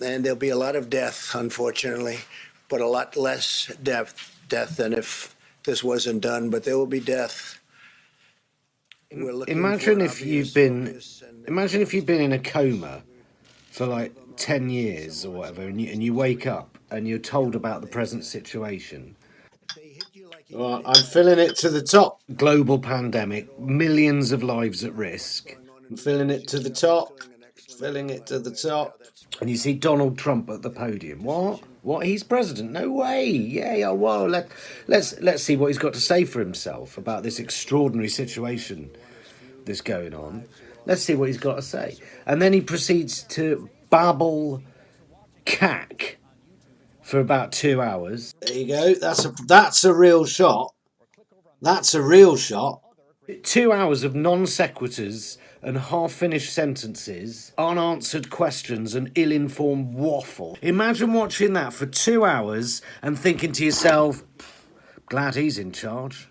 and there'll be a lot of death, unfortunately, but a lot less death than if this wasn't done. But there will be death. We're looking Imagine for an if you've obvious been, focus and imagine if you've been in a coma for like 10 years or whatever, and you wake up and you're told about the present situation. Well, I'm filling it to the top. Global pandemic, millions of lives at risk. I'm filling it to the top. Filling it to the top. And you see Donald Trump at the podium. What? What? He's president? No way! Yeah. Oh, whoa! Let's see what he's got to say for himself about this extraordinary situation that's going on. Let's see what he's got to say. And then he proceeds to babble cack for about 2 hours. There you go. That's a real shot. That's a real shot. 2 hours of non sequiturs and half-finished sentences, unanswered questions and ill-informed waffle. Imagine watching that for 2 hours and thinking to yourself, glad he's in charge.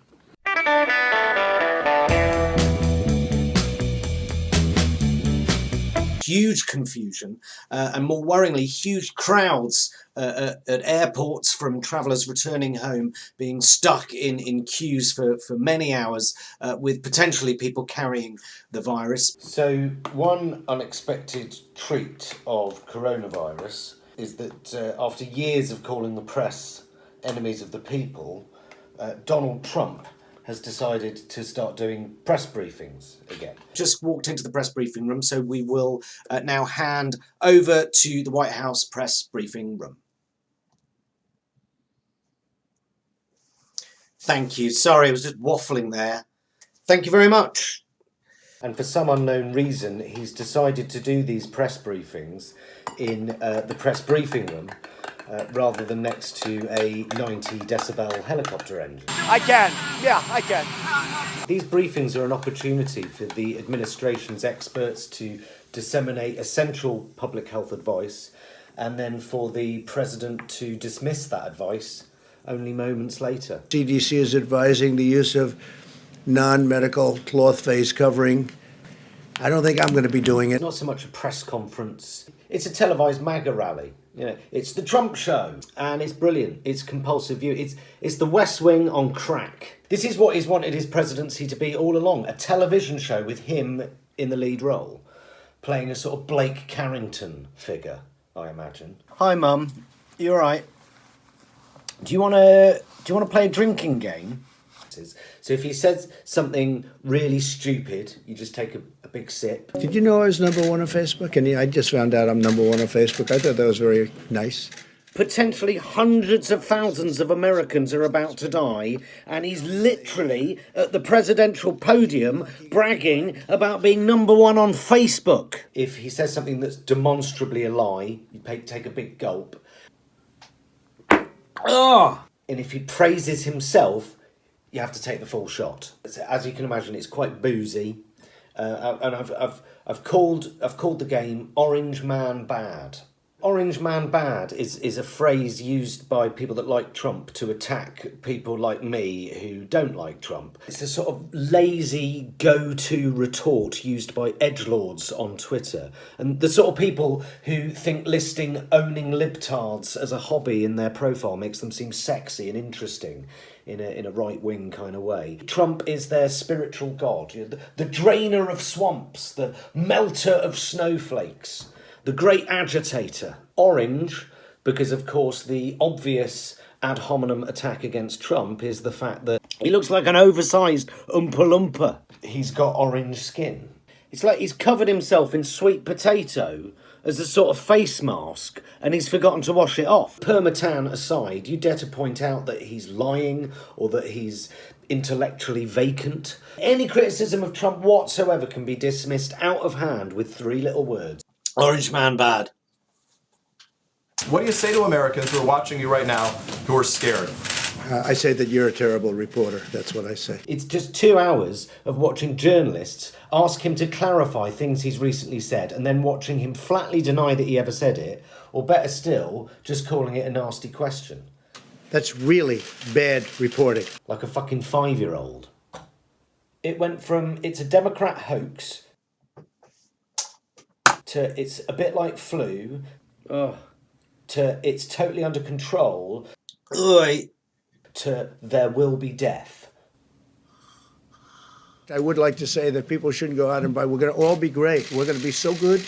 Huge confusion and more worryingly, huge crowds at airports from travellers returning home being stuck in queues for many hours with potentially people carrying the virus. So one unexpected treat of coronavirus is that after years of calling the press enemies of the people, Donald Trump has decided to start doing press briefings again. Just walked into the press briefing room, so we will now hand over to the White House press briefing room. Thank you. Sorry, I was just waffling there. Thank you very much. And for some unknown reason, he's decided to do these press briefings in the press briefing room rather than next to a 90 decibel helicopter engine. I can. These briefings are an opportunity for the administration's experts to disseminate essential public health advice and then for the president to dismiss that advice only moments later. CDC is advising the use of non-medical cloth face covering. I don't think I'm going to be doing it. It's not so much a press conference. It's a televised MAGA rally. You know, it's the Trump show, and it's brilliant. It's compulsive view. It's the West Wing on crack. This is what he's wanted his presidency to be all along, a television show with him in the lead role, playing a sort of Blake Carrington figure, I imagine. Hi, Mum. You all right? Do you want to play a drinking game? So if he says something really stupid, you just take a big sip. Did you know I was number one on Facebook? And I just found out I'm number one on Facebook. I thought that was very nice. Potentially hundreds of thousands of Americans are about to die, and he's literally at the presidential podium bragging about being number one on Facebook. If he says something that's demonstrably a lie, you take a big gulp. Ah! And if he praises himself, you have to take the full shot. As you can imagine, it's quite boozy, and I've called the game Orange Man Bad. Orange Man Bad is a phrase used by people that like Trump to attack people like me who don't like Trump. It's a sort of lazy go-to retort used by edgelords on Twitter, and the sort of people who think listing owning libtards as a hobby in their profile makes them seem sexy and interesting in a right-wing kind of way. Trump is their spiritual god, the drainer of swamps, the melter of snowflakes, the great agitator. Orange, because of course the obvious ad hominem attack against Trump is the fact that he looks like an oversized Oompa Loompa. He's got orange skin. It's like he's covered himself in sweet potato as a sort of face mask, and he's forgotten to wash it off. Permatan aside, you dare to point out that he's lying or that he's intellectually vacant? Any criticism of Trump whatsoever can be dismissed out of hand with 3 little words. Orange Man Bad. What do you say to Americans who are watching you right now who are scared? I say that you're a terrible reporter. That's what I say. It's just 2 hours of watching journalists ask him to clarify things he's recently said and then watching him flatly deny that he ever said it, or better still, just calling it a nasty question. That's really bad reporting. Like a fucking 5-year-old. It went from it's a Democrat hoax to it's a bit like flu. to it's totally under control, Oi. to there will be death. I would like to say that people shouldn't go out and buy. We're going to all be great. We're going to be so good.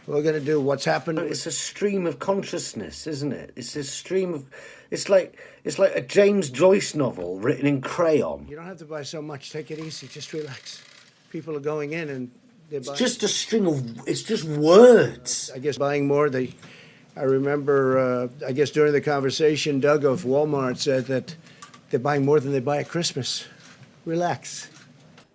We're going to do what's happened. It's a stream of consciousness, isn't it? It's a stream of. It's like a James Joyce novel written in crayon. You don't have to buy so much. Take it easy. Just relax. People are going in and they're buying. It's just a string of. It's just words. I guess buying more. I remember, I guess during the conversation, Doug of Walmart said that they're buying more than they buy at Christmas. Relax.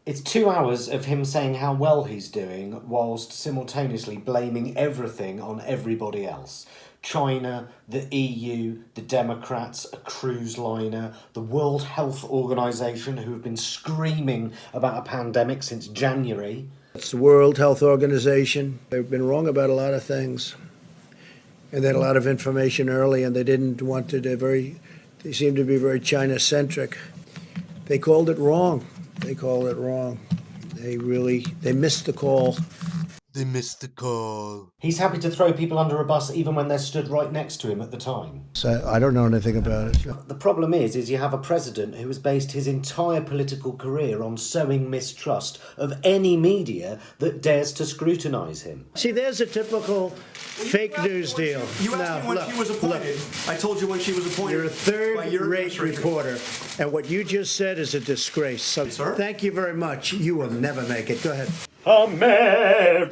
It's 2 hours of him saying how well he's doing, whilst simultaneously blaming everything on everybody else. China, the EU, the Democrats, a cruise liner, the World Health Organization, who have been screaming about a pandemic since January. It's the World Health Organization. They've been wrong about a lot of things. And they had a lot of information early, and they didn't want to. They seemed to be very China-centric. They called it wrong. They called it wrong. They missed the call. They missed the call. He's happy to throw people under a bus even when they're stood right next to him at the time. So I don't know anything about it. The problem is you have a president who has based his entire political career on sowing mistrust of any media that dares to scrutinise him. See, there's a typical fake news deal. You asked me when she was appointed. I told you when she was appointed. You're a third-rate reporter, and what you just said is a disgrace. So Sir? thank you very much. You will never make it. Go ahead. America.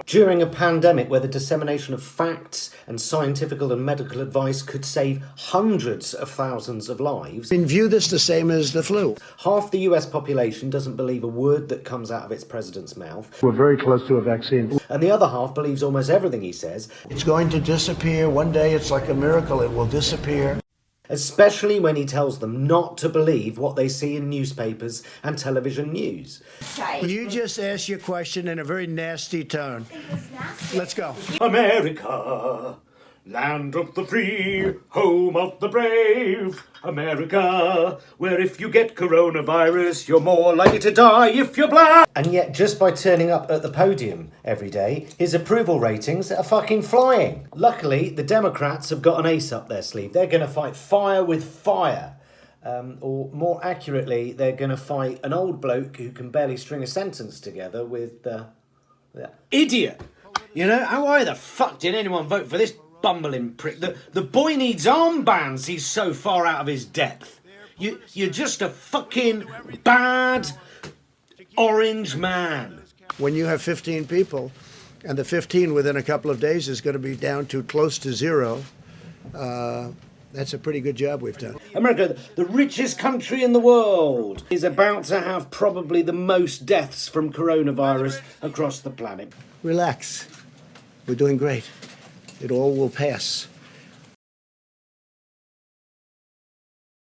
During a pandemic where the dissemination of facts and scientific and medical advice could save hundreds of thousands of lives, And view this the same as the flu. half the US population doesn't believe a word that comes out of its president's mouth, We're very close to a vaccine. and the other half believes almost everything he says, It's going to disappear. One day it's like a miracle. It will disappear. especially when he tells them not to believe what they see in newspapers and television news. You just asked your question in a very nasty tone. Let's go. America, land of the free, home of the brave. America, where if you get coronavirus, you're more likely to die if you're black. And yet, just by turning up at the podium every day, his approval ratings are fucking flying. Luckily, the Democrats have got an ace up their sleeve. They're going to fight fire with fire. Or more accurately, they're going to fight an old bloke who can barely string a sentence together with idiot. You know, why the fuck did anyone vote for this bumbling prick? The boy needs armbands. He's so far out of his depth. You're just a fucking bad orange man. When you have 15 people, and the 15 within a couple of days is going to be down to close to zero, that's a pretty good job we've done. America, the richest country in the world, is about to have probably the most deaths from coronavirus across the planet. Relax. We're doing great. It all will pass.